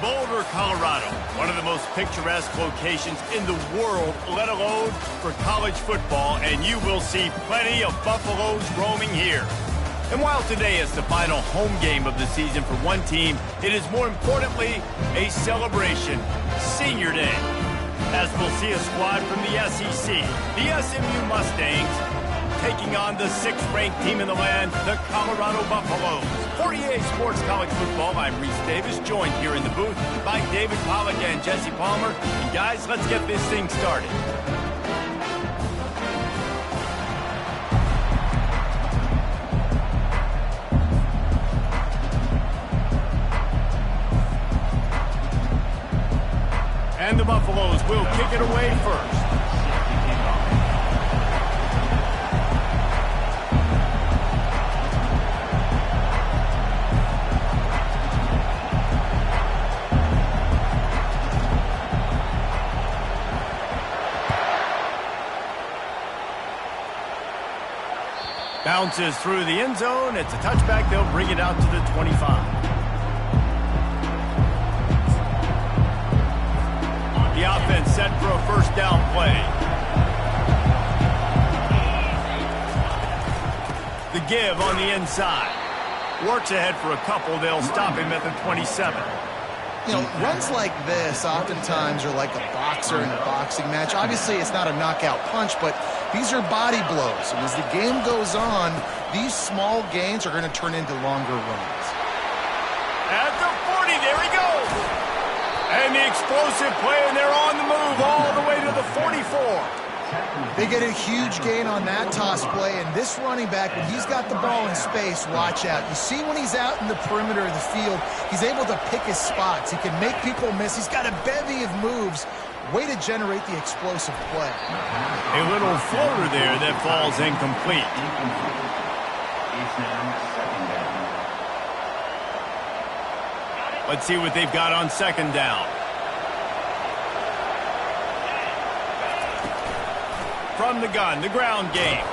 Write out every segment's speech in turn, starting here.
Boulder, Colorado, one of the most picturesque locations in the world, let alone for college football, and you will see plenty of Buffaloes roaming here. And while today is the final home game of the season for one team, it is more importantly a celebration, Senior Day, as we'll see a squad from the SEC, the SMU Mustangs, taking on the 6th-ranked team in the land, the Colorado Buffaloes. For EA Sports College Football, I'm Reese Davis, joined here in the booth by David Pollack and Jesse Palmer. And guys, let's get this thing started. And the Buffaloes will kick it away first. Bounces through the end zone. It's a touchback. They'll bring it out to the 25. The offense set for a first down play. The give on the inside. Works ahead for a couple. They'll stop him at the 27. You know, runs like this oftentimes are like a boxer in a boxing match. Obviously, it's not a knockout punch, but these are body blows. And as the game goes on, these small gains are going to turn into longer runs. At the 40, there he goes. And the explosive play, and they're on the move all the way to the 44. They get a huge gain on that toss play, and this running back, when he's got the ball in space, watch out. You see when he's out in the perimeter of the field, he's able to pick his spots. He can make people miss. He's got a bevy of moves. Way to generate the explosive play. A little floater there that falls incomplete. Let's see what they've got on second down. From the gun, the ground game.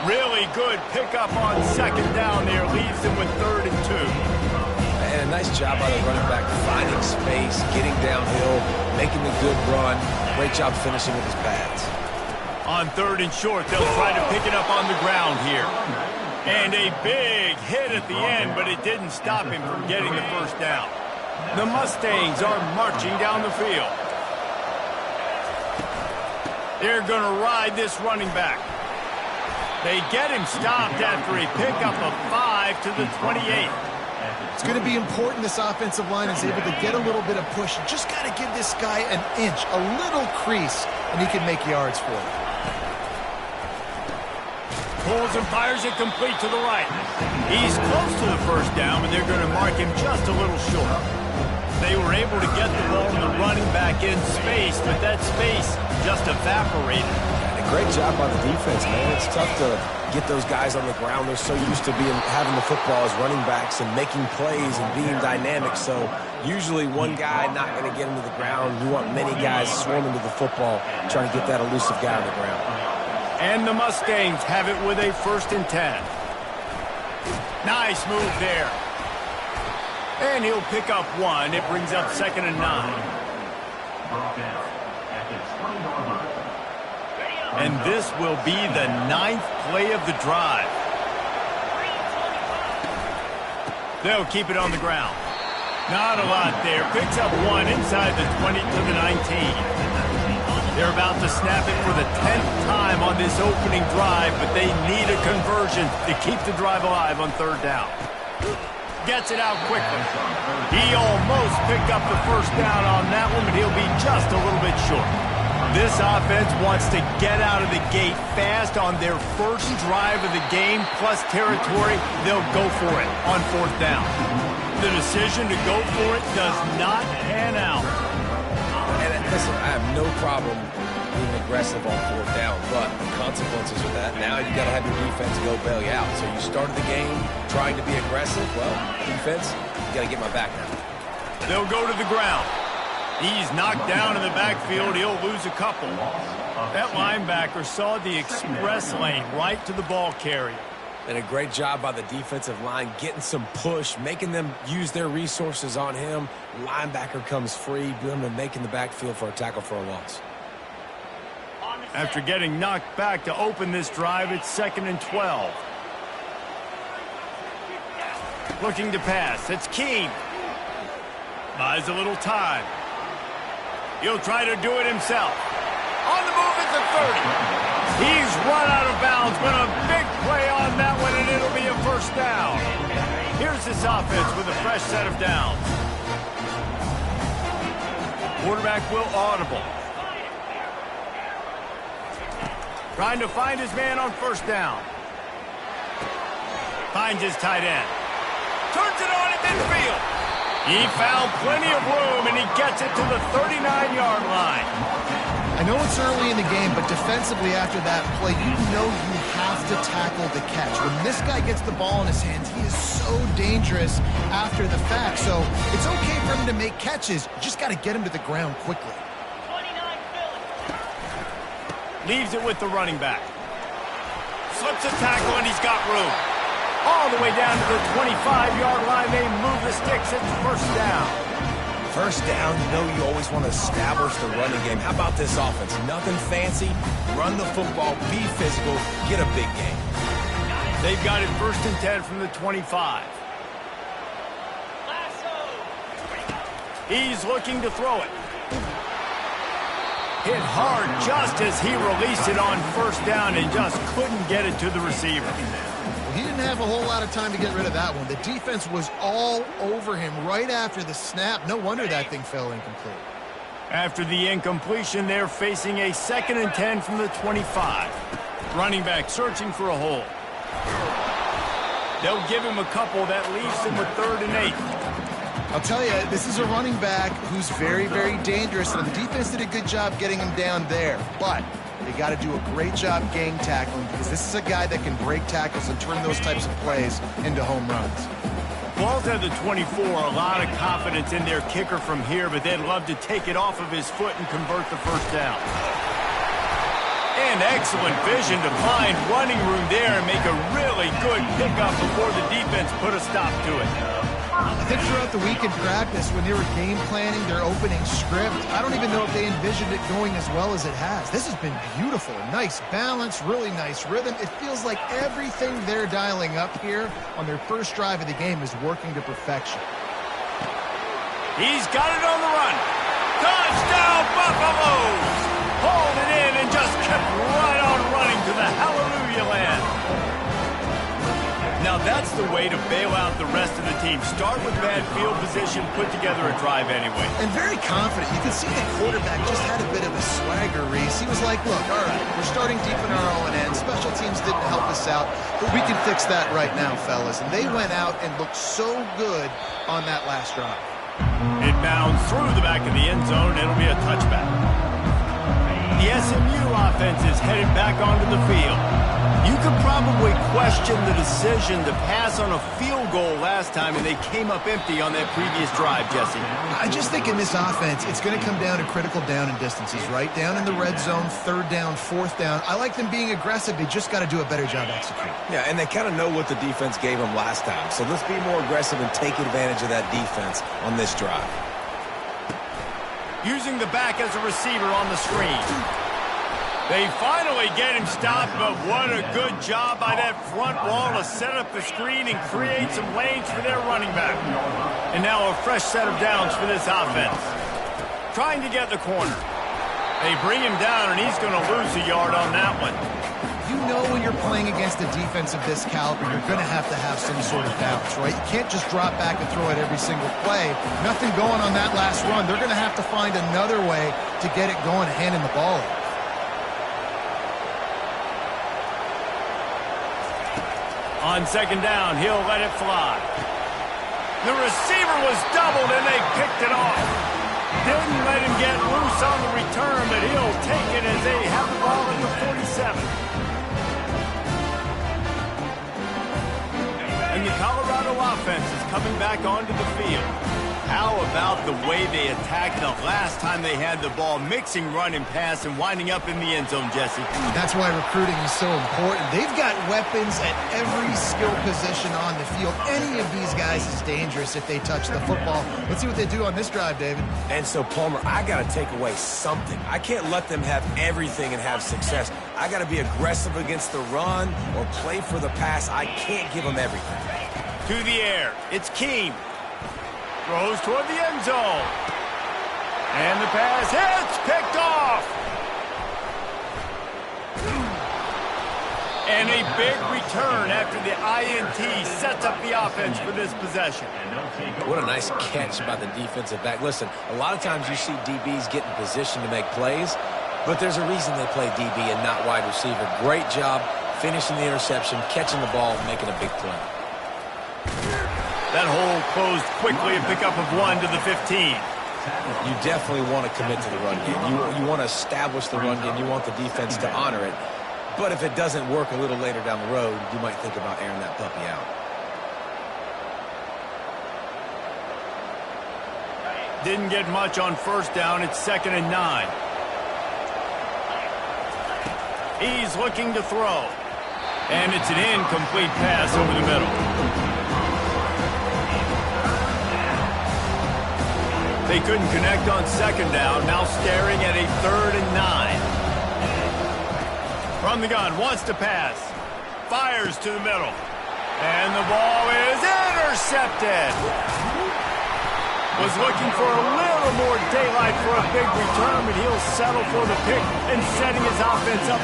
Really good pickup on second down there. Leaves them with 3rd and 2. And a nice job by the running back, finding space, getting downhill, making a good run. Great job finishing with his pads. On 3rd and short, they'll try to pick it up on the ground here. And a big hit at the end, but it didn't stop him from getting the first down. The Mustangs are marching down the field. They're going to ride this running back. They get him stopped after a pickup of 5 to the 28. It's going to be important this offensive line is able to get a little bit of push. You just got to give this guy an inch, a little crease, and he can make yards for it. Pulls and fires it complete to the right. He's close to the first down, and they're going to mark him just a little short. They were able to get the ball to the running back in space, but that space just evaporated. And a great job by the defense, man. It's tough to get those guys on the ground. They're so used to having the football as running backs and making plays and being dynamic. So usually one guy not going to get into the ground. You want many guys swarming to the football, trying to get that elusive guy on the ground. And the Mustangs have it with a 1st and 10. Nice move there. And he'll pick up 1. It brings up 2nd and 9. And this will be the 9th play of the drive. They'll keep it on the ground. Not a lot there. Picks up 1 inside the 20 to the 19. They're about to snap it for the 10th time on this opening drive, but they need a conversion to keep the drive alive on 3rd down. Gets it out quickly. He almost picked up the first down on that one, but he'll be just a little bit short. This offense wants to get out of the gate fast on their first drive of the game, plus territory. They'll go for it on 4th down. The decision to go for it does not pan out. And listen, I have no problem being aggressive on 4th down, but the consequences of that, now you got to have your defense go bail you out. So you started the game trying to be aggressive. Well, defense, you got to get my back now. They'll go to the ground. He's knocked down in the backfield. He'll lose a couple. That linebacker saw the express lane right to the ball carrier. And a great job by the defensive line, getting some push, making them use their resources on him. Linebacker comes free, boom, and making the backfield for a tackle for a loss. After getting knocked back to open this drive, it's 2nd and 12. Looking to pass. It's Keene. Buys a little time. He'll try to do it himself. On the move at the 30. He's run out of bounds, but a big play on that one, and it'll be a first down. Here's this offense with a fresh set of downs. Quarterback will audible. Trying to find his man on first down. Finds his tight end. Turns it on at midfield. He found plenty of room, and he gets it to the 39-yard line. I know it's early in the game, but defensively after that play, you know you have to tackle the catch. When this guy gets the ball in his hands, he is so dangerous after the fact. So it's okay for him to make catches. You just got to get him to the ground quickly. Leaves it with the running back. Slips a tackle, and he's got room. All the way down to the 25-yard line. They move the sticks. It's first down. First down, you know you always want to establish the running game. How about this offense? Nothing fancy. Run the football, be physical, get a big game. They've got it 1st and 10 from the 25. He's looking to throw it. Hit hard just as he released it on first down and just couldn't get it to the receiver. He didn't have a whole lot of time to get rid of that one. The defense was all over him right after the snap. No wonder that thing fell incomplete. After the incompletion, they're facing a 2nd and 10 from the 25. Running back searching for a hole. They'll give him a couple. That leaves him with 3rd and 8. I'll tell you, this is a running back who's very, very dangerous, and the defense did a good job getting him down there. But they got to do a great job game tackling, because this is a guy that can break tackles and turn those types of plays into home runs. Ball's at the 24, a lot of confidence in their kicker from here, but they'd love to take it off of his foot and convert the first down. And excellent vision to find running room there and make a really good pickup before the defense put a stop to it. I think throughout the week in practice, when they were game planning their opening script, I don't even know if they envisioned it going as well as it has. This has been beautiful. Nice balance, really nice rhythm. It feels like everything they're dialing up here on their first drive of the game is working to perfection. He's got it on the run. Touchdown, Buffaloes! Hauled it in and just kept right on running to the hallelujah land. Now that's the way to bail out the rest of the team. Start with bad field position, put together a drive anyway. And very confident. You can see the quarterback just had a bit of a swagger, Reese. He was like, look, all right, we're starting deep in our own end. Special teams didn't help us out, but we can fix that right now, fellas. And they went out and looked so good on that last drive. It bounds through the back of the end zone. It'll be a touchback. The SMU offense is headed back onto the field. You could probably question the decision to pass on a field goal last time, and they came up empty on that previous drive, Jesse. I just think in this offense, it's going to come down to critical down and distances, right? Down in the red zone, 3rd down, 4th down. I like them being aggressive. They just got to do a better job executing. Yeah, and they kind of know what the defense gave them last time. So let's be more aggressive and take advantage of that defense on this drive. Using the back as a receiver on the screen. They finally get him stopped, but what a good job by that front wall to set up the screen and create some lanes for their running back. And now a fresh set of downs for this offense. Trying to get the corner. They bring him down, and he's going to lose a yard on that one. You know when you're playing against a defense of this caliber, you're going to have some sort of balance, right? You can't just drop back and throw it every single play. Nothing going on that last run. They're going to have to find another way to get it going and handing the ball off. On 2nd down, he'll let it fly. The receiver was doubled, and they picked it off. Didn't let him get loose on the return, but he'll take it as they have the ball at the 47. And the Colorado offense is coming back onto the field. How about the way they attacked the last time they had the ball, mixing run and pass and winding up in the end zone, Jesse? That's why recruiting is so important. They've got weapons at every skill position on the field. Any of these guys is dangerous if they touch the football. Let's see what they do on this drive, David. And so, Palmer, I got to take away something. I can't let them have everything and have success. I got to be aggressive against the run or play for the pass. I can't give them everything. To the air. It's Keem. Throws toward the end zone. And the pass hits. Picked off. And a big return after the INT sets up the offense for this possession. What a nice catch by the defensive back. Listen, a lot of times you see DBs get in position to make plays, but there's a reason they play DB and not wide receiver. Great job finishing the interception, catching the ball, making a big play. That hole closed quickly, a pickup of 1 to the 15. You definitely want to commit to the run game. You want to establish the run game. You want the defense to honor it. But if it doesn't work a little later down the road, you might think about airing that puppy out. Didn't get much on first down. It's 2nd and 9. He's looking to throw. And it's an incomplete pass over the middle. They couldn't connect on 2nd down. Now staring at a 3rd and 9. From the gun, wants to pass. Fires to the middle. And the ball is intercepted. Was looking for a little more daylight for a big return, but he'll settle for the pick and setting his offense up.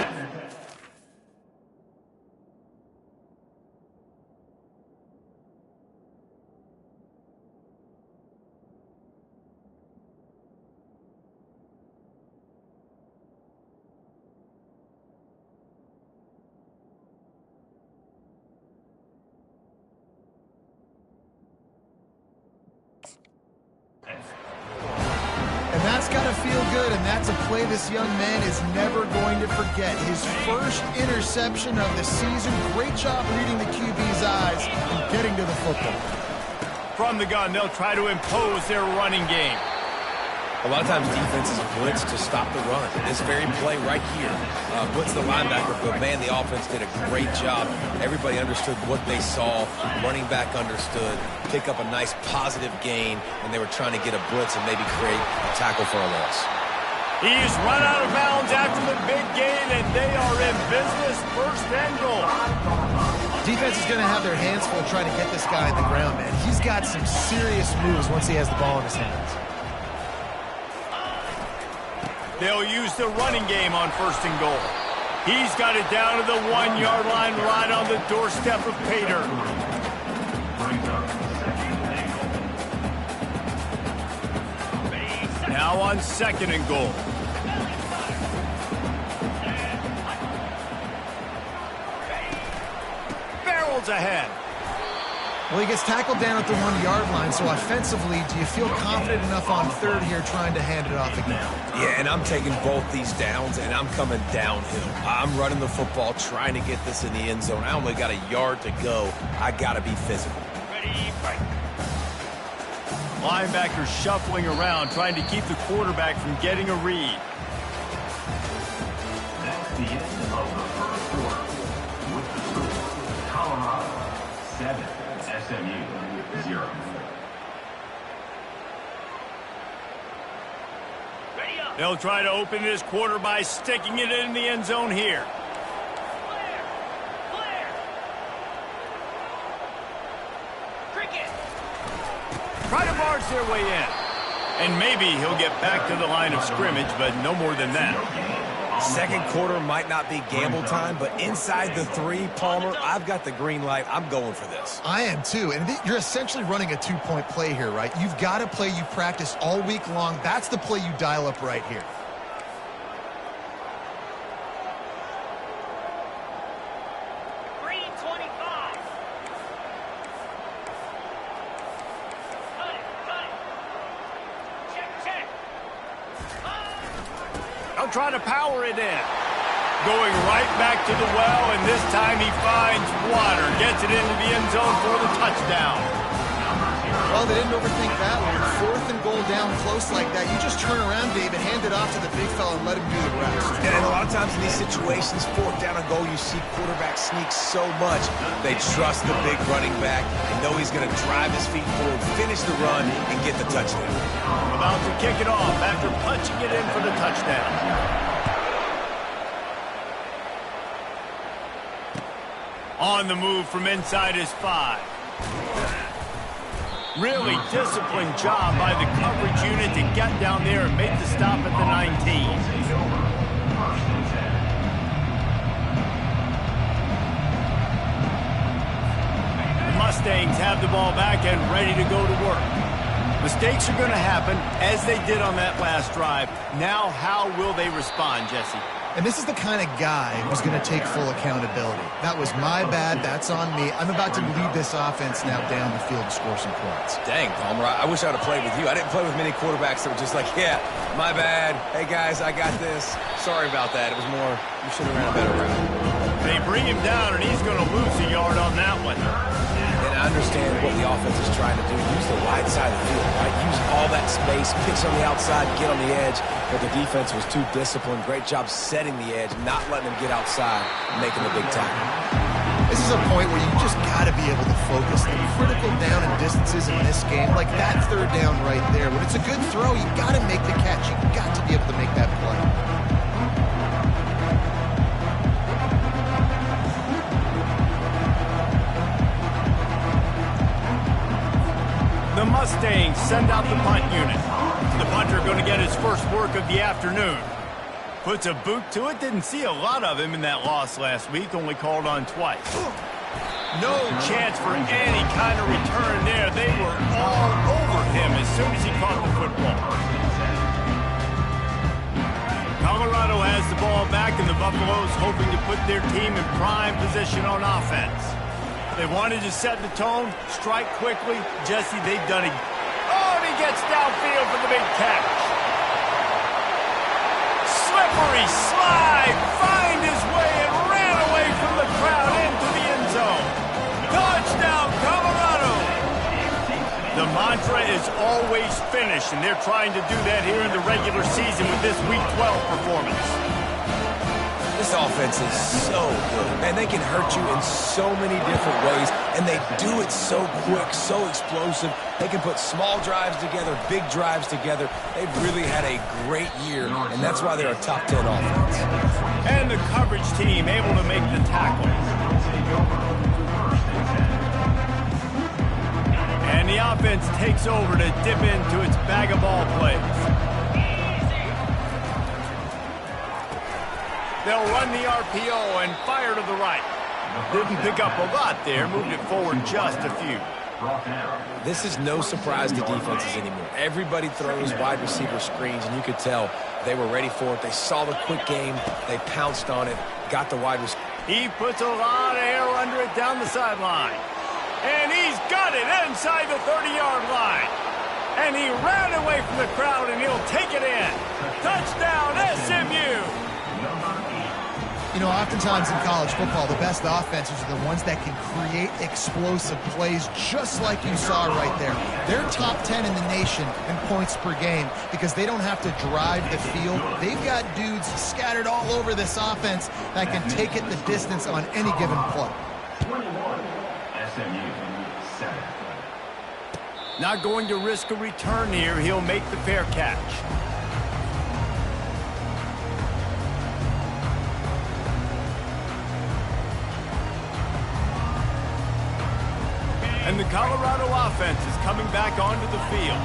And that's got to feel good, and that's a play this young man is never going to forget. His first interception of the season. Great job reading the QB's eyes and getting to the football. From the gun, they'll try to impose their running game. A lot of times defenses blitz to stop the run. This very play right here, blitz the linebacker, but man, the offense did a great job. Everybody understood what they saw. Running back understood. Pick up a nice positive gain, and they were trying to get a blitz and maybe create a tackle for a loss. He's run out of bounds after the big gain, and they are in business. 1st and goal. Defense is going to have their hands full trying to get this guy on the ground, man. He's got some serious moves once he has the ball in his hands. They'll use the running game on 1st and goal. He's got it down to the 1-yard line right on the doorstep of Pater. Now on 2nd and goal. Barrels ahead. Well, he gets tackled down at the 1-yard line, so offensively, do you feel confident enough on 3rd here trying to hand it off again? Yeah, and I'm taking both these downs, and I'm coming downhill. I'm running the football, trying to get this in the end zone. I only got a yard to go. I got to be physical. Ready, fight. Linebacker shuffling around, trying to keep the quarterback from getting a read. That's the end of the first quarter. With the score, Colorado 7. SMU 0. They'll try to open this quarter by sticking it in the end zone here. Try to barge their way in. And maybe he'll get back to the line of scrimmage, but no more than that. 2nd quarter might not be gamble time, but inside the 3, Palmer, I've got the green light. I'm going for this. I am too, and you're essentially running a 2-point play here, right? You've got a play you practice all week long. That's the play you dial up right here. They'll try to power it in. Going right back to the well, and this time he finds water. Gets it into the end zone for the touchdown. Well, they didn't overthink that one. 4th and goal down close like that. You just turn around, David, hand it off to the big fella and let him do the rest. And a lot of times in these situations, 4th down and goal, you see quarterbacks sneak so much. They trust the big running back. They know he's going to drive his feet forward, finish the run, and get the touchdown. About to kick it off after punching it in for the touchdown. On the move from inside his 5. Really disciplined job by the coverage unit to get down there and make the stop at the 19. The Mustangs have the ball back and ready to go to work. Mistakes are going to happen, as they did on that last drive. Now, how will they respond, Jesse? And this is the kind of guy who's going to take full accountability. That was my bad. That's on me. I'm about to lead this offense now down the field to score some points. Dang, Palmer, I wish I would have played with you. I didn't play with many quarterbacks that were just like, yeah, my bad. Hey, guys, I got this. Sorry about that. It was more, you should have ran a better route. They bring him down, and he's going to lose a yard on that one. And I understand what the offense is trying to do. Use the wide side of the field, right? Use all that space, pitch on the outside, get on the edge. But the defense was too disciplined. Great job setting the edge, not letting them get outside, making the big tackle. This is a point where you just got to be able to focus. The critical down and distances in this game, like that 3rd down right there. When it's a good throw, you got to make the catch. You got to be able to make that play. The Mustangs send out the punt unit. The punter going to get his first work of the afternoon. Puts a boot to it. Didn't see a lot of him in that loss last week. Only called on twice. No chance for any kind of return there. They were all over him as soon as he caught the football. Colorado has the ball back, and the Buffaloes hoping to put their team in prime position on offense. They wanted to set the tone, strike quickly. Jesse, they've done it. Oh, and he gets downfield for the big catch. Slippery slide, find his way and ran away from the crowd into the end zone. Touchdown, Colorado! The mantra is always finish, and they're trying to do that here in the regular season with this Week 12 performance. This offense is so good, and they can hurt you in so many different ways, and they do it so quick, so explosive. They can put small drives together, big drives together. They've really had a great year, and that's why they're a top 10 offense. And the coverage team able to make the tackle. And the offense takes over to dip into its bag of ball plays. They'll run the RPO and fire to the right. Didn't pick up a lot there, moved it forward just a few. This is no surprise to defenses anymore. Everybody throws wide receiver screens, and you could tell they were ready for it. They saw the quick game. They pounced on it, got the wide receiver. He puts a lot of air under it down the sideline. And he's got it inside the 30-yard line. And he ran away from the crowd, and he'll take it in. Touchdown, SMU! You know, oftentimes in college football, the best offenses are the ones that can create explosive plays, just like you saw right there. They're top 10 in the nation in points per game because they don't have to drive the field. They've got dudes scattered all over this offense that can take it the distance on any given play. 21, SMU, 7. Not going to risk a return here. He'll make the fair catch. And the Colorado offense is coming back onto the field.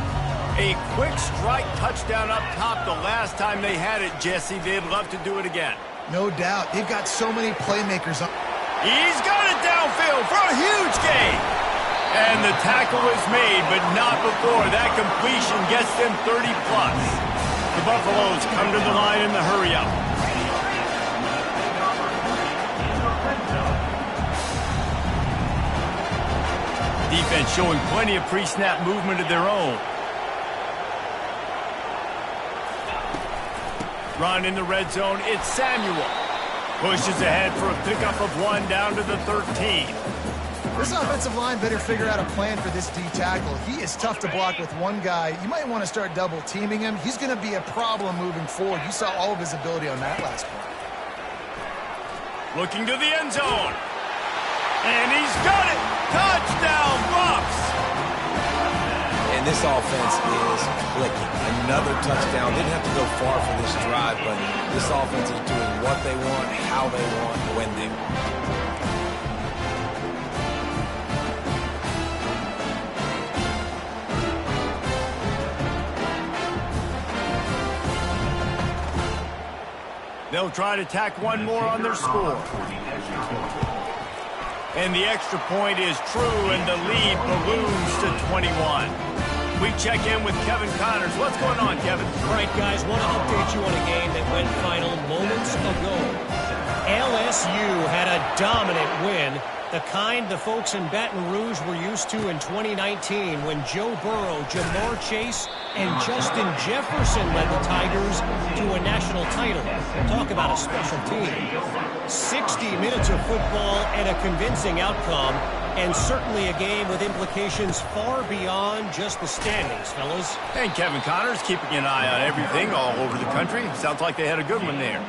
A quick strike touchdown up top the last time they had it, Jesse. They'd love to do it again. No doubt. They've got so many playmakers. He's got it downfield for a huge gain. And the tackle is made, but not before that completion gets them 30-plus. The Buffaloes come to the line in the hurry-up. Defense showing plenty of pre-snap movement of their own. Run in the red zone, it's Samuel. Pushes ahead for a pickup of 1 down to the 13. This offensive line better figure out a plan for this D tackle. He is tough to block with one guy. You might want to start double teaming him. He's going to be a problem moving forward. You saw all of his ability on that last play. Looking to the end zone. And he's got it. Touchdown, Bucs. And this offense is clicking. Another touchdown. Didn't have to go far for this drive, but this offense is doing what they want, how they want, when they want. They'll try to tack one more on their score. And the extra point is true, and the lead balloons to 21. We check in with Kevin Connors. What's going on, Kevin? All right, guys, want to update you on a game that went final moments ago. LSU had a dominant win, the kind the folks in Baton Rouge were used to in 2019 when Joe Burrow, Jamar Chase, and Justin Jefferson led the Tigers to a national title. Talk about a special team. 60 minutes of football and a convincing outcome, and certainly a game with implications far beyond just the standings, fellas. And Kevin Connors keeping an eye on everything all over the country. Sounds like they had a good one there.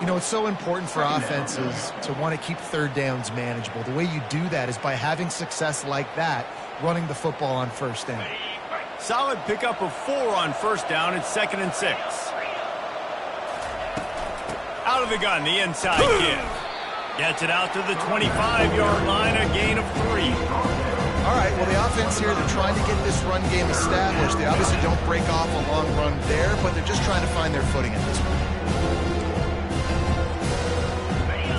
You know, it's so important for offenses to want to keep third downs manageable. The way you do that is by having success like that, running the football on first down. Solid pickup of 4 on first down. It's 2nd and 6. Out of the gun, the inside give. Gets it out to the 25-yard line, a gain of 3. All right, well, the offense here, they're trying to get this run game established. They obviously don't break off a long run there, but they're just trying to find their footing at this point.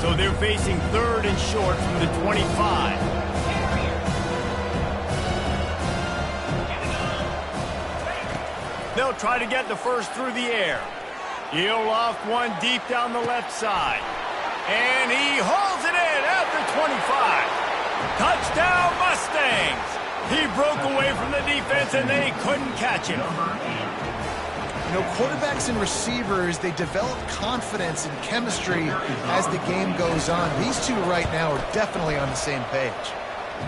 So they're facing 3rd and short from the 25. They'll try to get the first through the air. He'll loft one deep down the left side. And he hauls it in at the 25. Touchdown, Mustangs! He broke away from the defense, and they couldn't catch him. You know, quarterbacks and receivers, they develop confidence and chemistry as the game goes on. These two right now are definitely on the same page.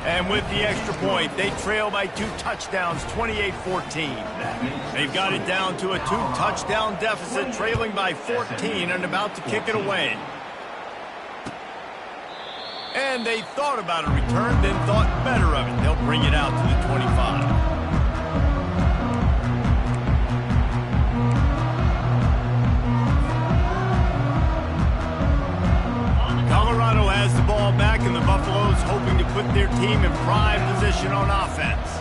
And with the extra point, they trail by 2 touchdowns, 28-14. They've got it down to a 2-touchdown deficit, trailing by 14 and about to kick it away. And they thought about a return, then thought better of it. They'll bring it out to the 25. Colorado has the ball back, and the Buffaloes hoping to put their team in prime position on offense.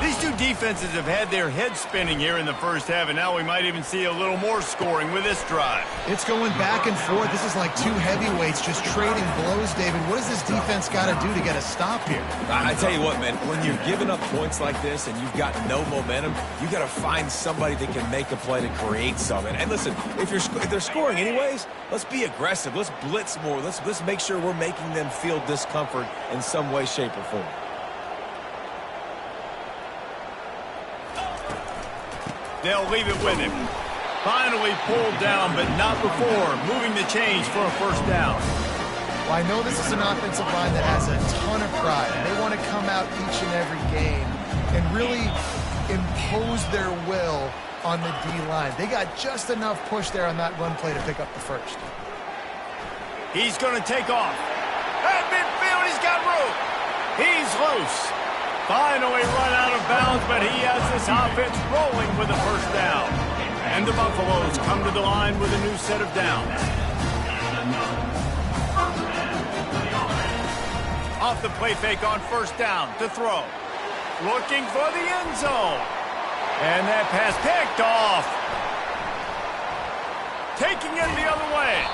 These two defenses have had their heads spinning here in the first half, and now we might even see a little more scoring with this drive. It's going back and forth. This is like two heavyweights just trading blows, David. What does this defense got to do to get a stop here? I tell you what, man, when you're giving up points like this and you've got no momentum, you got to find somebody that can make a play to create something. And listen, if they're scoring anyways, let's be aggressive. Let's blitz more. Let's make sure we're making them feel discomfort in some way, shape, or form. They'll leave it with him. Finally pulled down, but not before moving the chains for a first down. Well, I know this is an offensive line that has a ton of pride. They want to come out each and every game and really impose their will on the D-line. They got just enough push there on that run play to pick up the first. He's going to take off. At midfield, he's got room. He's loose. Finally run out of bounds, but he has this offense rolling with a first down. And the Buffaloes come to the line with a new set of downs. Off the play fake on first down to throw. Looking for the end zone. And that pass picked off. Taking it the other way.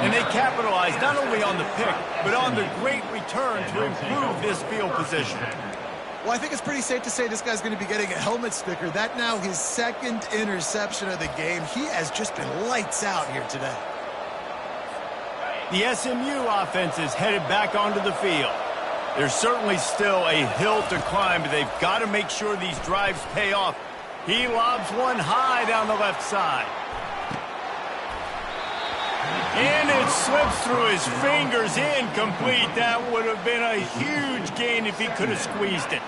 And they capitalize not only on the pick, but on the great return to improve this field position. Well, I think it's pretty safe to say this guy's going to be getting a helmet sticker. That now his 2nd interception of the game. He has just been lights out here today. The SMU offense is headed back onto the field. There's certainly still a hill to climb, but they've got to make sure these drives pay off. He lobs one high down the left side. And it slips through his fingers, incomplete. That would have been a huge gain if he could have squeezed it.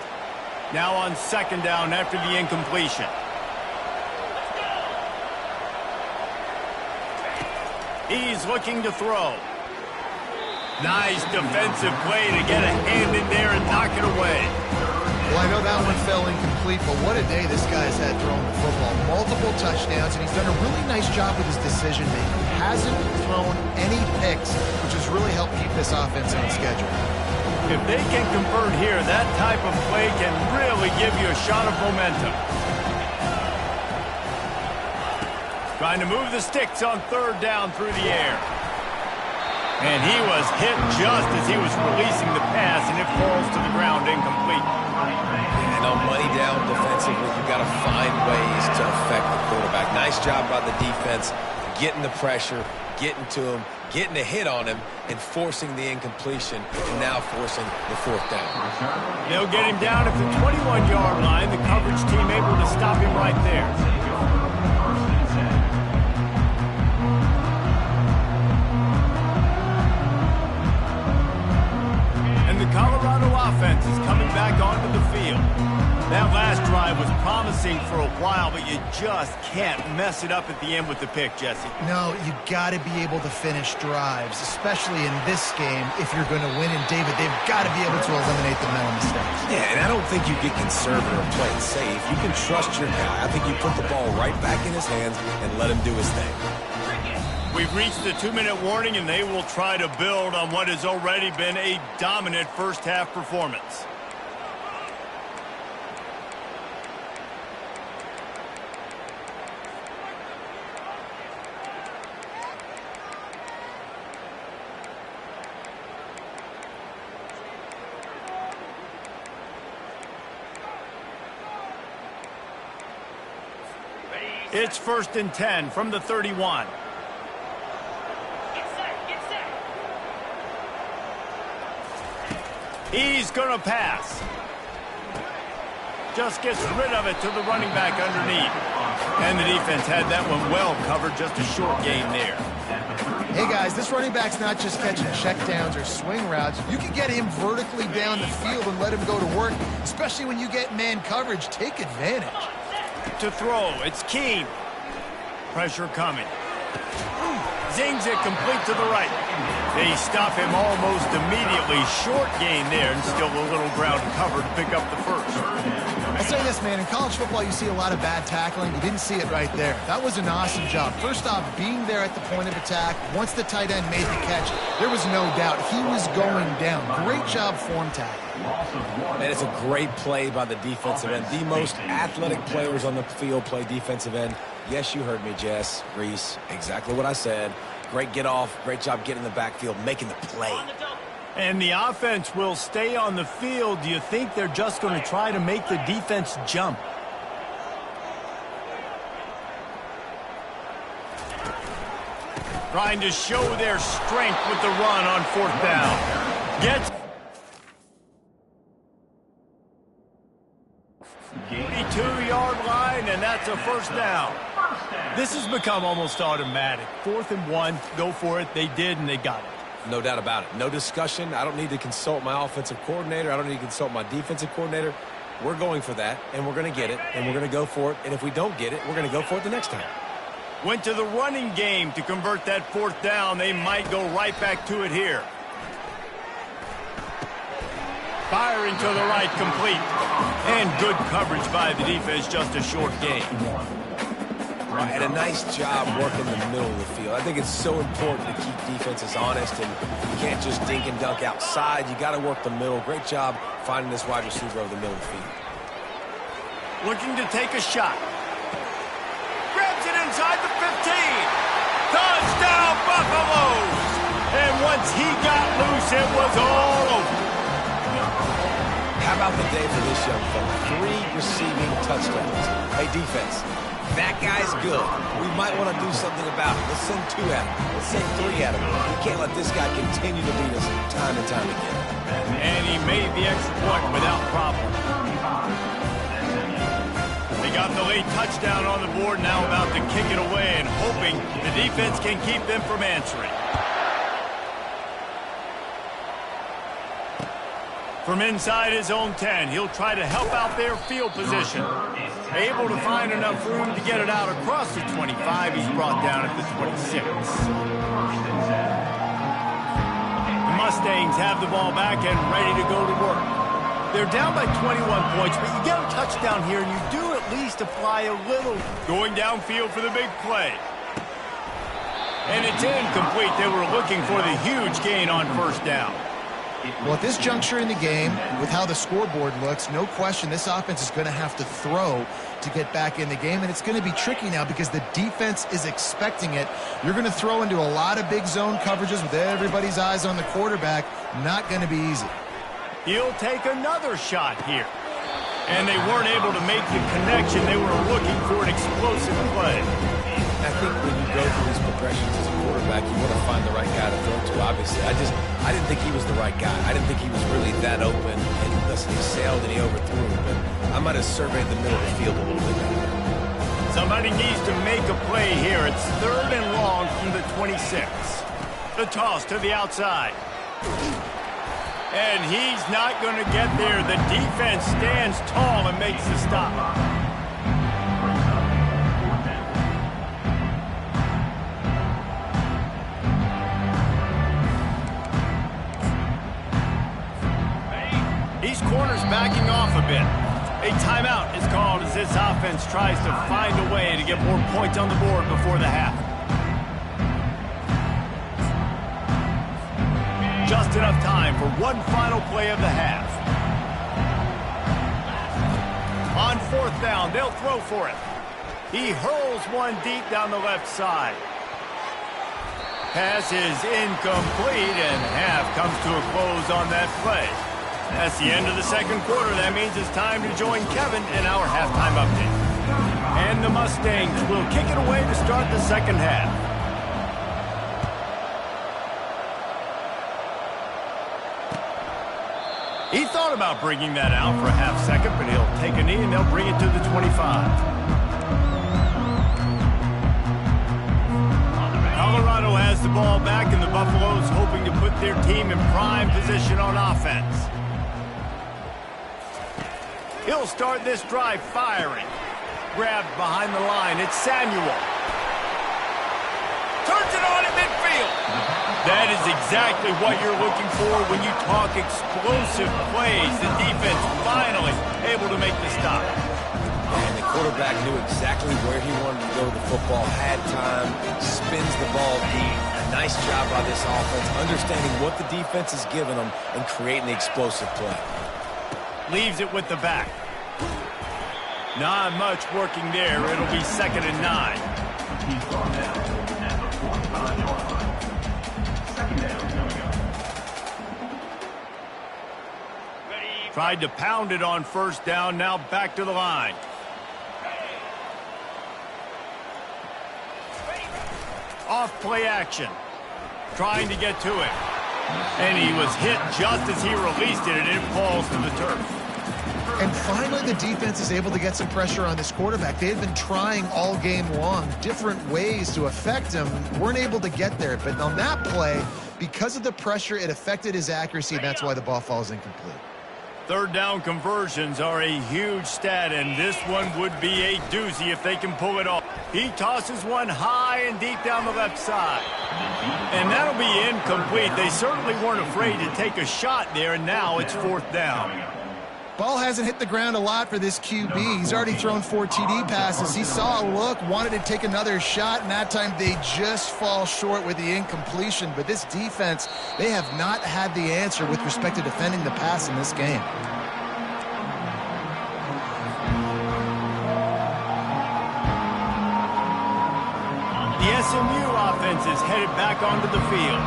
Now on second down after the incompletion. He's looking to throw. Nice defensive play to get a hand in there and knock it away. Well, I know that one fell incomplete, but what a day this guy's had throwing the football. Multiple touchdowns, and he's done a really nice job with his decision-making. He hasn't thrown any picks, which has really helped keep this offense on schedule. If they can convert here, that type of play can really give you a shot of momentum. Trying to move the sticks on third down through the air. And he was hit just as he was releasing the pass, and it falls to the ground incomplete. And on money down defensively, you've got to find ways to affect the quarterback. Nice job by the defense, getting the pressure, getting to him, getting a hit on him, and forcing the incompletion, and now forcing the fourth down. They'll get him down at the 21-yard line. The coverage team able to stop him right there. The Colorado offense is coming back onto the field. That last drive was promising for a while, but you just can't mess it up at the end with the pick, Jesse. No, you got to be able to finish drives, especially in this game. If you're going to win, and David, they've got to be able to eliminate the mental mistakes. Yeah, and I don't think you get conservative or play it safe. You can trust your guy. I think you put the ball right back in his hands and let him do his thing. We've reached the 2-minute warning, and they will try to build on what has already been a dominant first-half performance. It's 1st and 10 from the 31. He's going to pass. Just gets rid of it to the running back underneath. And the defense had that one well covered, just a short gain there. Hey, guys, this running back's not just catching checkdowns or swing routes. You can get him vertically down the field and let him go to work, especially when you get man coverage. Take advantage. To throw, it's Keene. Pressure coming. Zings it complete to the right. They stop him almost immediately. Short gain there, and still a little ground covered to pick up the first. I'll say this, man. In college football, you see a lot of bad tackling. You didn't see it right there. That was an awesome job. First off, being there at the point of attack. Once the tight end made the catch, there was no doubt he was going down. Great job form tackling. And it's a great play by the defensive end. The most athletic players on the field play defensive end. Yes, you heard me, Jess, Reese. Exactly what I said. Great get off. Great job getting in the backfield, making the play. And the offense will stay on the field. Do you think they're just going to try to make the defense jump? Trying to show their strength with the run on 4th down. Gets 82-yard line, and that's a 1st down. This has become almost automatic. 4th and 1, go for it. They did, and they got it. No doubt about it. No discussion. I don't need to consult my offensive coordinator. I don't need to consult my defensive coordinator. We're going for that, and we're going to get it, and we're going to go for it. And if we don't get it, we're going to go for it the next time. Went to the running game to convert that 4th down. They might go right back to it here. Firing to the right, complete. And good coverage by the defense, just a short gain. And a nice job working the middle of the field. I think it's so important to keep defenses honest, and you can't just dink and dunk outside. You got to work the middle. Great job finding this wide receiver over the middle of the field. Looking to take a shot. Grabs it inside the 15. Touchdown, Buffaloes! And once he got loose, it was all over. How about the day for this young fella? 3 receiving touchdowns. Hey, defense. That guy's good. We might want to do something about it. Let's send 2 at him. Let's send 3 at him. We can't let this guy continue to beat us time and time again. And he made the extra point without problem. They got got the late touchdown on the board, now about to kick it away and hoping the defense can keep them from answering. From inside his own 10, he'll try to help out their field position. Able to find enough room to get it out across the 25. He's brought down at the 26. The Mustangs have the ball back and ready to go to work. They're down by 21 points, but you get a touchdown here, and you do at least apply a little. Going downfield for the big play. And it's incomplete. They were looking for the huge gain on first down. Well, at this juncture in the game, with how the scoreboard looks, no question this offense is going to have to throw to get back in the game, and it's going to be tricky now because the defense is expecting it. You're going to throw into a lot of big zone coverages with everybody's eyes on the quarterback. Not going to be easy. He'll take another shot here. And they weren't able to make the connection. They were looking for an explosive play. I think when you go through these progressions as a quarterback, you want to find the right guy to throw to, obviously. I didn't think he was the right guy. I didn't think he was really that open. And listen, he sailed and he overthrew him. But I might have surveyed the middle of the field a little bit better. Somebody needs to make a play here. It's 3rd and long from the 26. The toss to the outside. And he's not going to get there. The defense stands tall and makes the stop. These corners backing off a bit. A timeout is called as this offense tries to find a way to get more points on the board before the half. Just enough time for one final play of the half. On 4th down, they'll throw for it. He hurls one deep down the left side. Pass is incomplete, and half comes to a close on that play. That's the end of the second quarter. That means it's time to join Kevin in our halftime update. And the Mustangs will kick it away to start the second half. He thought about bringing that out for a half second, but he'll take a knee and they'll bring it to the 25. Colorado has the ball back, and the Buffaloes hoping to put their team in prime position on offense. He'll start this drive firing. Grabbed behind the line. It's Samuel. Turns it on at midfield. That is exactly what you're looking for when you talk explosive plays. The defense finally able to make the stop. And the quarterback knew exactly where he wanted to go with the football, had time, spins the ball deep. A nice job by this offense, understanding what the defense is giving them and creating the explosive play. Leaves it with the back. Not much working there. It'll be 2nd and 9. He's gone down at the 45-yard line. 2nd down coming up. Tried to pound it on 1st down. Now back to the line. Off play action. Trying to get to it. And he was hit just as he released it, and it falls to the turf. And finally, the defense is able to get some pressure on this quarterback. They had been trying all game long different ways to affect him. Weren't able to get there. But on that play, because of the pressure, it affected his accuracy, and that's why the ball falls incomplete. 3rd down conversions are a huge stat, and this one would be a doozy if they can pull it off. He tosses one high and deep down the left side. And that'll be incomplete. They certainly weren't afraid to take a shot there, and now it's 4th down. Ball hasn't hit the ground a lot for this QB. He's already thrown 4 TD passes. He saw a look, wanted to take another shot, and that time they just fall short with the incompletion. But this defense, they have not had the answer with respect to defending the pass in this game. The SMU offense is headed back onto the field.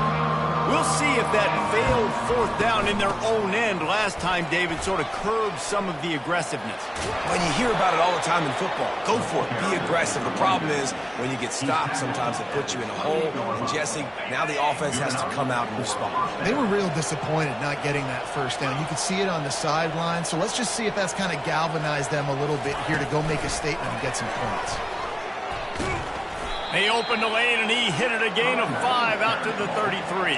We'll see if that failed fourth down in their own end last time, David, sort of curbed some of the aggressiveness. When you hear about it all the time in football, go for it, be aggressive. The problem is when you get stopped, sometimes it puts you in a hole. And Jesse, now the offense has to come out and respond. They were real disappointed not getting that first down. You could see it on the sideline. So let's just see if that's kind of galvanized them a little bit here to go make a statement and get some points. They opened the lane, and he hit it a gain of 5 out to the 33.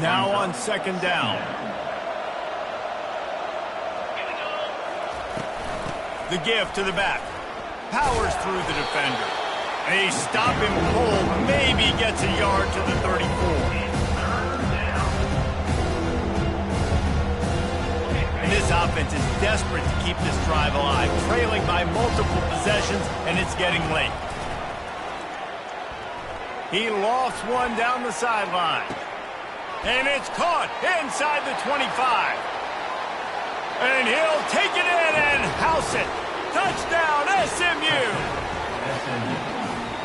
Now on second down. The give to the back. Powers through the defender. They stop him cold. Maybe gets a yard to the 34. And this offense is desperate to keep this drive alive, trailing by multiple possessions, and it's getting late. He lofts one down the sideline. And it's caught inside the 25. And he'll take it in and house it. Touchdown, SMU!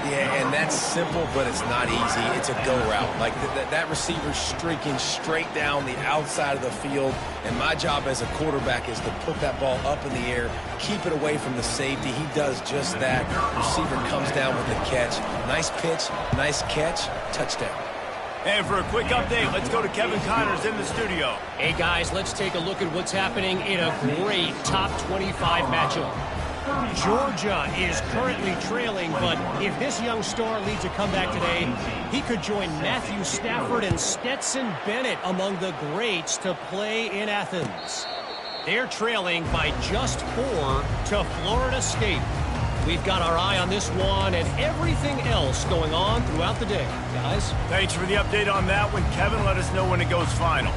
Yeah, and that's simple, but it's not easy. It's a go route. Like that receiver's streaking straight down the outside of the field, and my job as a quarterback is to put that ball up in the air, keep it away from the safety. He does just that. Receiver comes down with the catch. Nice pitch, nice catch, touchdown. And for a quick update, let's go to Kevin Connors in the studio. Hey, guys, let's take a look at what's happening in a great top 25 matchup. Georgia is currently trailing, but if this young star leads a comeback today, he could join Matthew Stafford and Stetson Bennett among the greats to play in Athens. They're trailing by just 4 to Florida State. We've got our eye on this one and everything else going on throughout the day. Guys? Thanks for the update on that one, Kevin. Let us know when it goes final.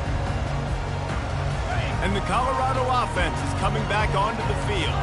And the Colorado offense is coming back onto the field.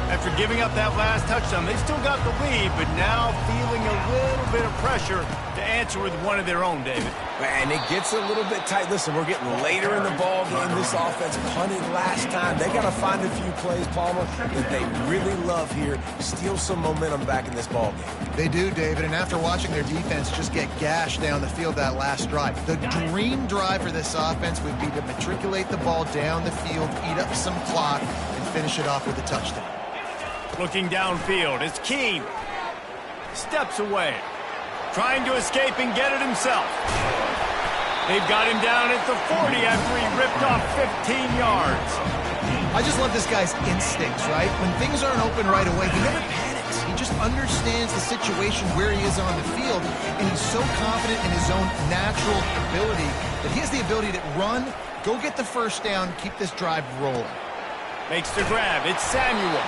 After giving up that last touchdown, they still got the lead, but now feeling a little bit of pressure to answer with one of their own, David. And it gets a little bit tight. Listen, we're getting later in the ball game. This offense punted last time. They got to find a few plays, Palmer, that they really love here. Steal some momentum back in this ball game. They do, David, and after watching their defense just get gashed down the field that last drive, the dream drive for this offense would be to matriculate the ball down the field, eat up some clock, and finish it off with a touchdown. Looking downfield, it's Keene. Steps away. Trying to escape and get it himself. They've got him down at the 40 after he ripped off 15 yards. I just love this guy's instincts, right? When things aren't open right away, he never panics. He just understands the situation where he is on the field, and he's so confident in his own natural ability that he has the ability to run, go get the first down, keep this drive rolling. Makes the grab. It's Samuel.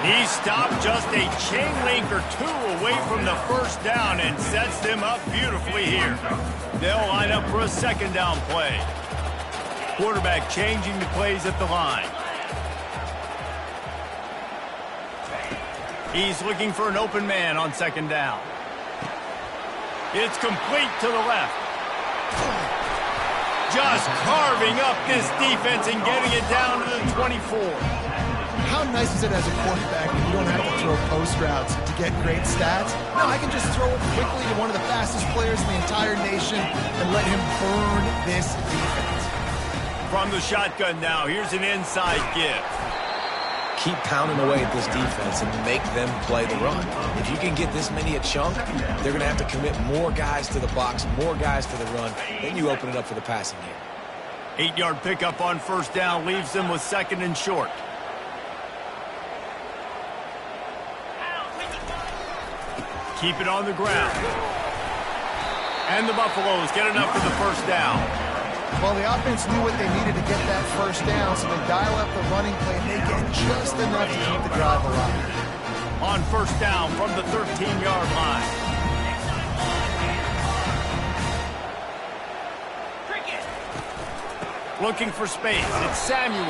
He stopped just a chain link or two away from the first down and sets them up beautifully here. They'll line up for a second down play. Quarterback changing the plays at the line. He's looking for an open man on second down. It's complete to the left. Just carving up this defense and getting it down to the 24. How nice is it as a quarterback when you don't have to throw post routes to get great stats? No, I can just throw it quickly to one of the fastest players in the entire nation and let him burn this defense. From the shotgun now, here's an inside give. Keep pounding away at this defense and make them play the run. If you can get this many a chunk, they're going to have to commit more guys to the box, more guys to the run. Then you open it up for the passing game. 8-yard pickup on first down leaves them with second and short. Keep it on the ground. And the Buffaloes get enough for the first down. Well, the offense knew what they needed to get that first down, so they dial up the running play, and they get just enough to keep the drive alive. On first down from the 13-yard line. Looking for space. It's Samuel.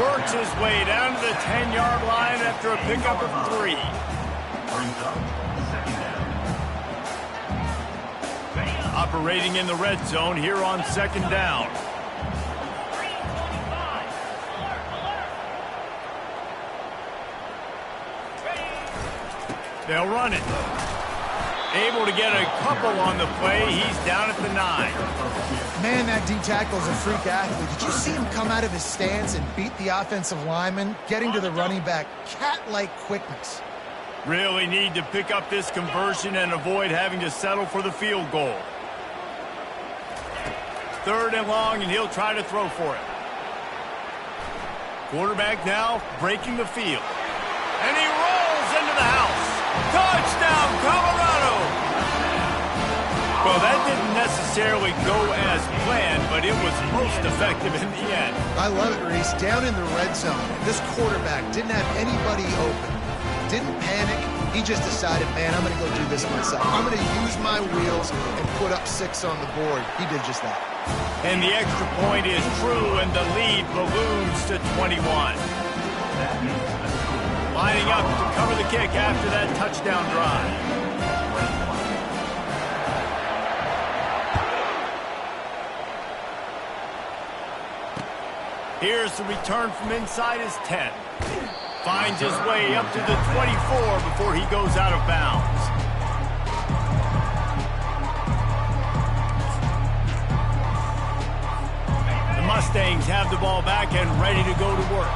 Works his way down to the 10-yard line after a pickup of 3. Operating in the red zone here on second down. They'll run it. Able to get a couple on the play. He's down at the 9. Man, that D tackle is a freak athlete. Did you see him come out of his stance and beat the offensive lineman, getting to the running back? Cat-like quickness. Really need to pick up this conversion and avoid having to settle for the field goal. 3rd and long, and he'll try to throw for it. Quarterback now breaking the field. And he rolls into the house. Touchdown, Colorado! Well, that didn't necessarily go as planned, but it was most effective in the end. I love it, Reese. Down in the red zone, this quarterback didn't have anybody open. Didn't panic. He just decided, man, I'm going to go do this myself. I'm going to use my wheels and put up 6 on the board. He did just that. And the extra point is true, and the lead balloons to 21. Lining up to cover the kick after that touchdown drive. Here's the return from inside his 10. Finds his way up to the 24 before he goes out of bounds. The Mustangs have the ball back and ready to go to work.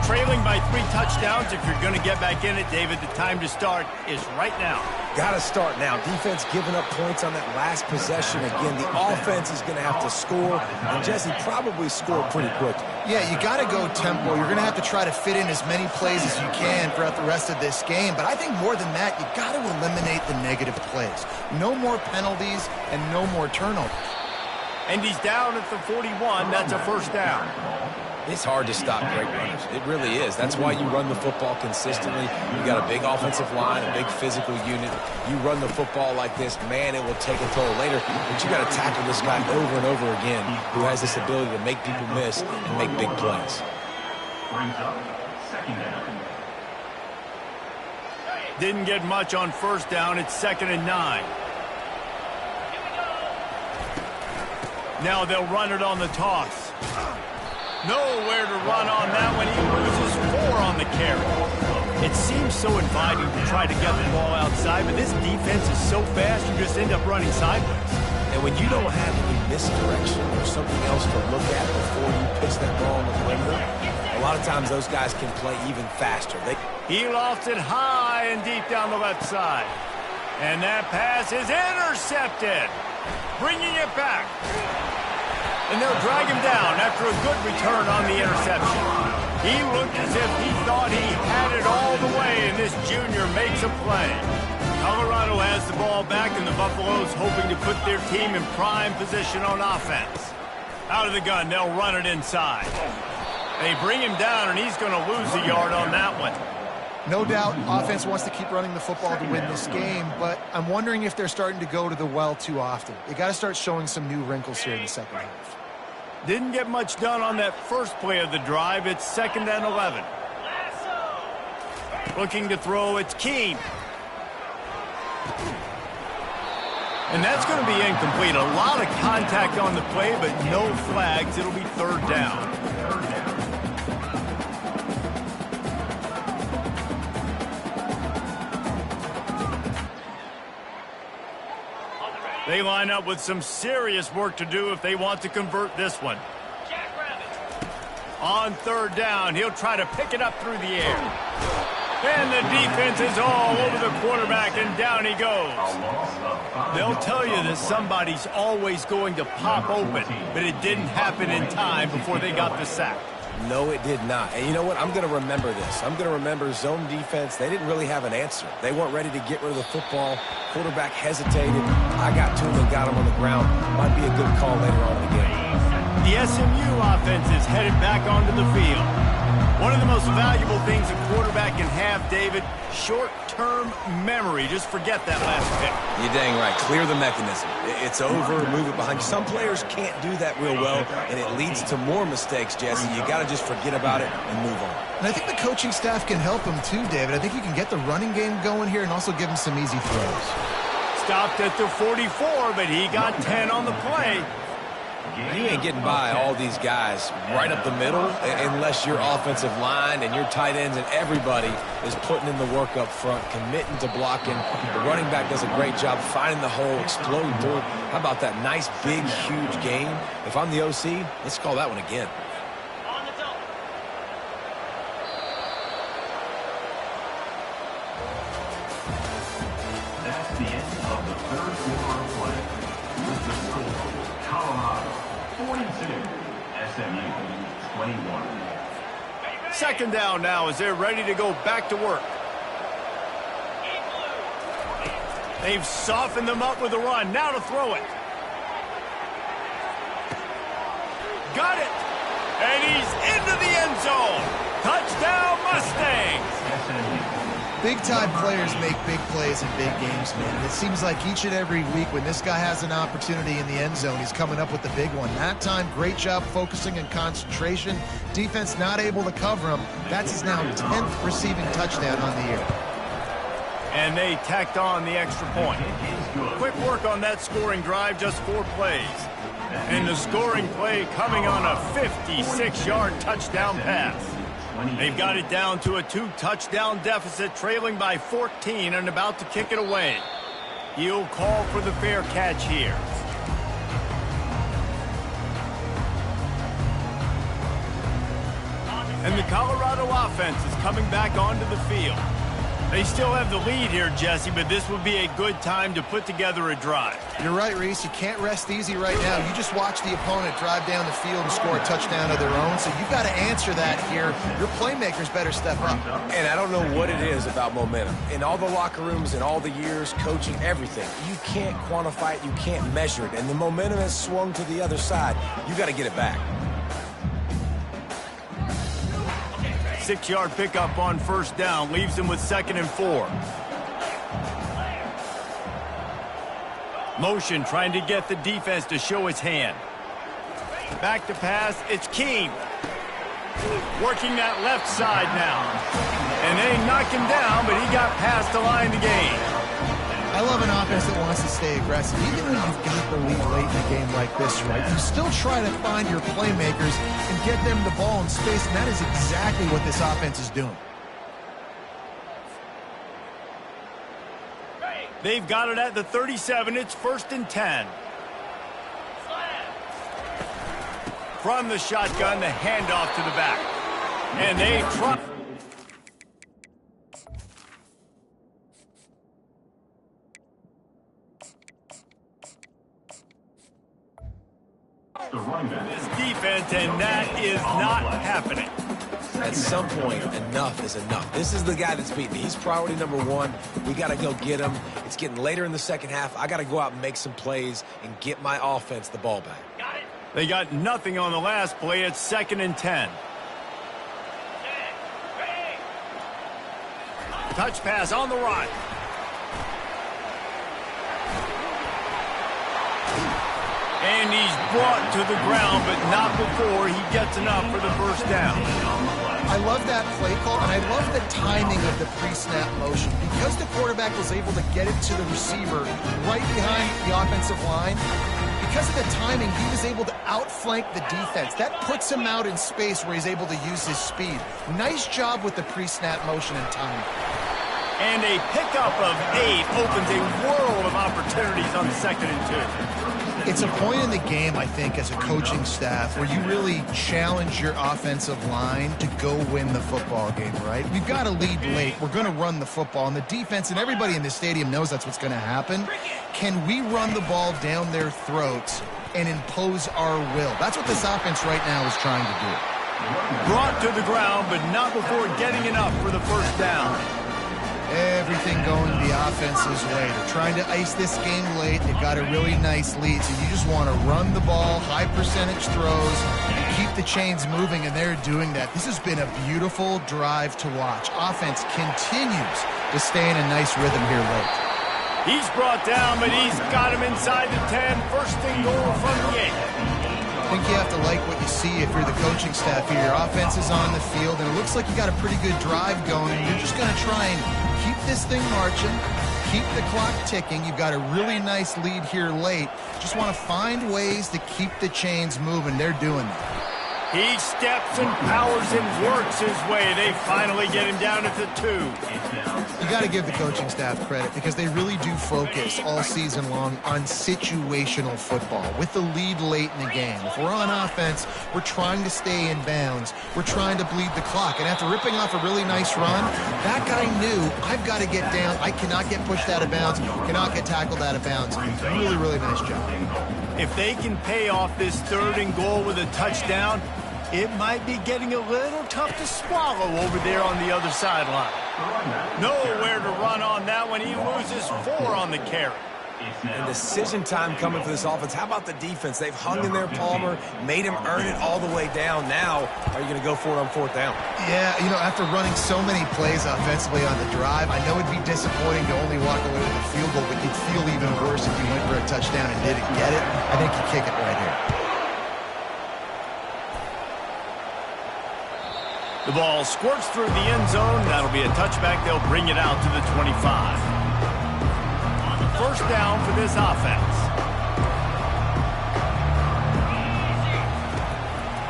Trailing by 3 touchdowns. If you're going to get back in it, David, the time to start is right now. Got to start now. Defense giving up points on that last possession. Again, the offense is going to have to score, and Jesse probably scored pretty quick. Yeah, you got to go tempo. You're going to have to try to fit in as many plays as you can throughout the rest of this game. But I think more than that, you got to eliminate the negative plays. No more penalties and no more turnovers. And he's down at the 41. That's a first down. It's hard to stop great runners. It really is. That's why you run the football consistently. You got a big offensive line, a big physical unit. You run the football like this, man, it will take a toll later. But you got to tackle this guy over and over again who has this ability to make people miss and make big plays. Brings up 2nd down. Didn't get much on first down. It's 2nd and 9. Now they'll run it on the toss. Nowhere to run on that when he loses 4 on the carry. It seems so inviting to try to get the ball outside, but this defense is so fast you just end up running sideways. And when you don't have any misdirection or something else to look at before you pitch that ball on the perimeter, a lot of times those guys can play even faster. He lofts it high and deep down the left side. And that pass is intercepted. Bringing it back. And they'll drag him down after a good return on the interception. He looked as if he thought he had it all the way, and this junior makes a play. Colorado has the ball back, and the Buffaloes hoping to put their team in prime position on offense. Out of the gun, they'll run it inside. They bring him down, and he's going to lose a yard on that one. No doubt, offense wants to keep running the football to win this game, but I'm wondering if they're starting to go to the well too often. They got to start showing some new wrinkles here in the second half. Didn't get much done on that first play of the drive. It's 2nd and 11. Looking to throw, it's Keene. And that's going to be incomplete. A lot of contact on the play, but no flags. It'll be 3rd down. They line up with some serious work to do if they want to convert this one. On 3rd down, he'll try to pick it up through the air. And the defense is all over the quarterback, and down he goes. They'll tell you that somebody's always going to pop open, but it didn't happen in time before they got the sack. No, it did not. And you know what? I'm going to remember this. I'm going to remember zone defense. They didn't really have an answer. They weren't ready to get rid of the football. Quarterback hesitated. I got to him and got him on the ground. Might be a good call later on in the game. The SMU offense is headed back onto the field. One of the most valuable things a quarterback can have, David, short-term memory. Just forget that last pick. You're dang right. Clear the mechanism. It's over. Move it behind you. Some players can't do that real well, and it leads to more mistakes, Jesse. You got to just forget about it and move on. And I think the coaching staff can help him too, David. I think you can get the running game going here and also give him some easy throws. Stopped at the 44, but he got 10 on the play. You ain't getting by all these guys right up the middle unless your offensive line and your tight ends and everybody is putting in the work up front, committing to blocking. The running back does a great job finding the hole, exploding through. How about that nice, big, huge game? If I'm the OC, let's call that one again. That's the end of the third quarter of play. With the score, Colorado 42, SMU 21. Second down now as they're ready to go back to work. They've softened them up with a run. Now to throw it. Got it. And he's into the end zone. Touchdown Mustangs. Big-time players make big plays in big games, man. It seems like each and every week when this guy has an opportunity in the end zone, he's coming up with the big one. That time, great job focusing and concentration. Defense not able to cover him. That's his now 10th receiving touchdown on the year. And they tacked on the extra point. Quick work on that scoring drive, just 4 plays. And the scoring play coming on a 56-yard touchdown pass. They've got it down to a 2-touchdown deficit, trailing by 14 and about to kick it away. He'll call for the fair catch here. And the Colorado offense is coming back onto the field. They still have the lead here, Jesse, but this would be a good time to put together a drive. You're right, Reese. You can't rest easy right now. You just watch the opponent drive down the field and score a touchdown of their own, so you've got to answer that here. Your playmakers better step up. And I don't know what it is about momentum. In all the locker rooms, in all the years, coaching, everything, you can't quantify it, you can't measure it. And the momentum has swung to the other side. You got to get it back. 6-yard pickup on first down leaves him with 2nd and 4. Motion trying to get the defense to show its hand. Back to pass, it's King. Working that left side now. And they knock him down, but he got past the line to gain. I love an offense that wants to stay aggressive. Even when you've got the lead late in a game like this, right, you still try to find your playmakers and get them the ball in space, and that is exactly what this offense is doing. They've got it at the 37. It's 1st and 10. From the shotgun, the handoff to the back. And they try. This defense, and that is not happening. At some point, enough is enough. This is the guy that's beating me. He's priority number 1. We got to go get him. It's getting later in the second half. I got to go out and make some plays and get my offense the ball back. They got nothing on the last play. It's 2nd and 10. Touch pass on the run. And he's brought to the ground, but not before he gets enough for the first down. I love that play call, and I love the timing of the pre-snap motion. Because the quarterback was able to get it to the receiver right behind the offensive line, because of the timing, he was able to outflank the defense. That puts him out in space where he's able to use his speed. Nice job with the pre-snap motion and timing. And a pickup of 8 opens a world of opportunities on 2nd and 2. It's a point in the game, I think, as a coaching staff where you really challenge your offensive line to go win the football game, right? We've got a lead late. We're going to run the football. And the defense and everybody in the stadium knows that's what's going to happen. Can we run the ball down their throats and impose our will? That's what this offense right now is trying to do. Brought to the ground, but not before getting enough for the first down. Everything going the offense's way. They're trying to ice this game late. They've got a really nice lead, so you just want to run the ball, high percentage throws, and keep the chains moving, and they're doing that. This has been a beautiful drive to watch. Offense continues to stay in a nice rhythm here late. He's brought down, but he's got him inside the 10. First and goal from the 8. I think you have to like what you see if you're the coaching staff here. Your offense is on the field, and it looks like you got a pretty good drive going, and you're just going to try and keep this thing marching, keep the clock ticking. You've got a really nice lead here late. Just want to find ways to keep the chains moving. They're doing that. He steps and powers and works his way. They finally get him down at the 2. You got to give the coaching staff credit because they really do focus all season long on situational football with the lead late in the game. If we're on offense, we're trying to stay in bounds. We're trying to bleed the clock. And after ripping off a really nice run, that guy knew, I've got to get down. I cannot get pushed out of bounds, cannot get tackled out of bounds. Really, really nice job. If they can pay off this 3rd and goal with a touchdown, it might be getting a little tough to swallow over there on the other sideline. Nowhere to run on that one. He loses 4 on the carry. And decision time coming for this offense. How about the defense? They've hung in there, Palmer, made him earn it all the way down. Now, are you going to go for it on 4th down? Yeah, you know, after running so many plays offensively on the drive, I know it'd be disappointing to only walk away with a field goal, but you'd feel even worse if you went for a touchdown and didn't get it. I think you kick it right here. The ball squirts through the end zone. That'll be a touchback. They'll bring it out to the 25. 1st down for this offense.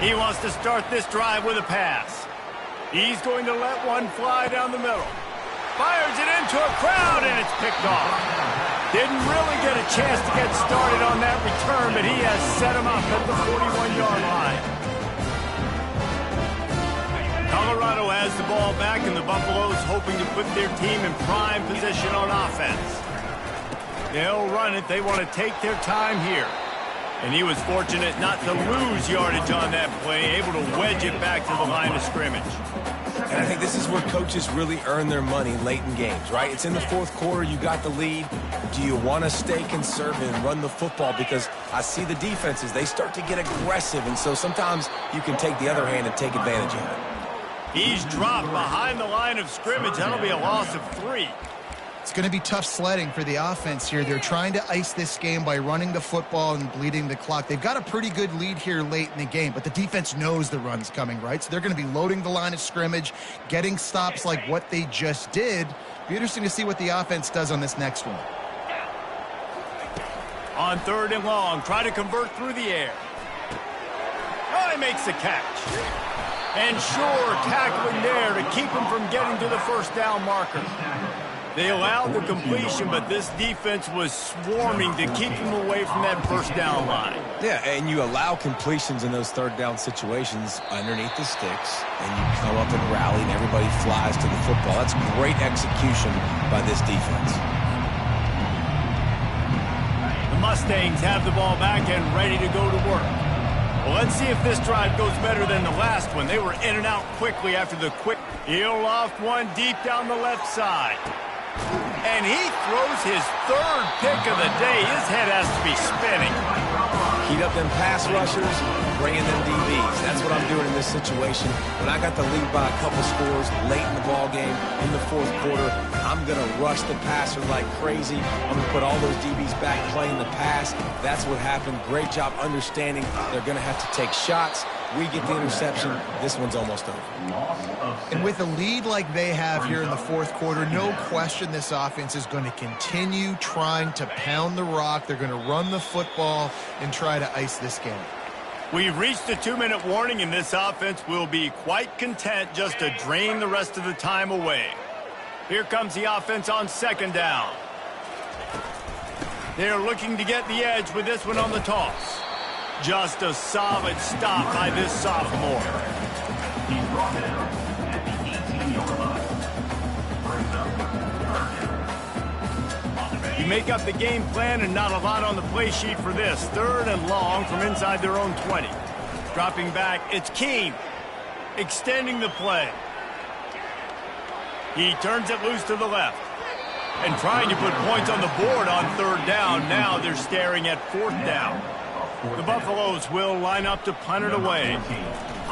He wants to start this drive with a pass. He's going to let one fly down the middle. Fires it into a crowd, and it's picked off. Didn't really get a chance to get started on that return, but he has set him up at the 41-yard line. Colorado has the ball back, and the Buffaloes hoping to put their team in prime position on offense. They'll run it. They want to take their time here. And he was fortunate not to lose yardage on that play, able to wedge it back to the line of scrimmage. And I think this is where coaches really earn their money late in games, right? It's in the 4th quarter. You got the lead. Do you want to stay conservative and run the football? Because I see the defenses, they start to get aggressive. And so sometimes you can take the other hand and take advantage of it. He's dropped behind the line of scrimmage. That'll be a loss of 3. It's going to be tough sledding for the offense here. They're trying to ice this game by running the football and bleeding the clock. They've got a pretty good lead here late in the game, but the defense knows the run's coming, right? So they're going to be loading the line of scrimmage, getting stops like what they just did. Be interesting to see what the offense does on this next one. On 3rd and long, try to convert through the air. Oh, he makes the catch. And sure, tackling there to keep him from getting to the 1st down marker. They allowed the completion, but this defense was swarming to keep him away from that 1st down line. Yeah, and you allow completions in those 3rd down situations underneath the sticks, and you come up and rally, and everybody flies to the football. That's great execution by this defense. The Mustangs have the ball back and ready to go to work. Well, let's see if this drive goes better than the last one. They were in and out quickly after the quick. He'll loft one deep down the left side. And he throws his 3rd pick of the day. His head has to be spinning. Heat up them pass rushers, bring in them DBs. That's what I'm doing in this situation. When I got the lead by a couple scores late in the ball game, in the 4th quarter, I'm going to rush the passer like crazy. I'm going to put all those DBs back playing the pass. That's what happened. Great job understanding they're going to have to take shots. We get the interception. This one's almost over. And with a lead like they have here in the 4th quarter, no question this offense is going to continue trying to pound the rock. They're going to run the football and try to ice this game. We've reached a 2-minute warning, and this offense will be quite content just to drain the rest of the time away. Here comes the offense on 2nd down. They're looking to get the edge with this one on the toss. Just a solid stop by this sophomore. He's brought down at the 18-yard line. You make up the game plan and not a lot on the play sheet for this. 3rd and long from inside their own 20. Dropping back, it's Keene. Extending the play. He turns it loose to the left. And trying to put points on the board on 3rd down. Now they're staring at 4th down. The Buffaloes will line up to punt it away.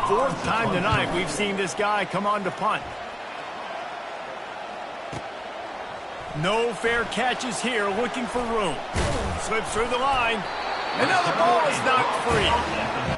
4th time tonight we've seen this guy come on to punt. No fair catches here, looking for room. Slips through the line. And now the ball is knocked free.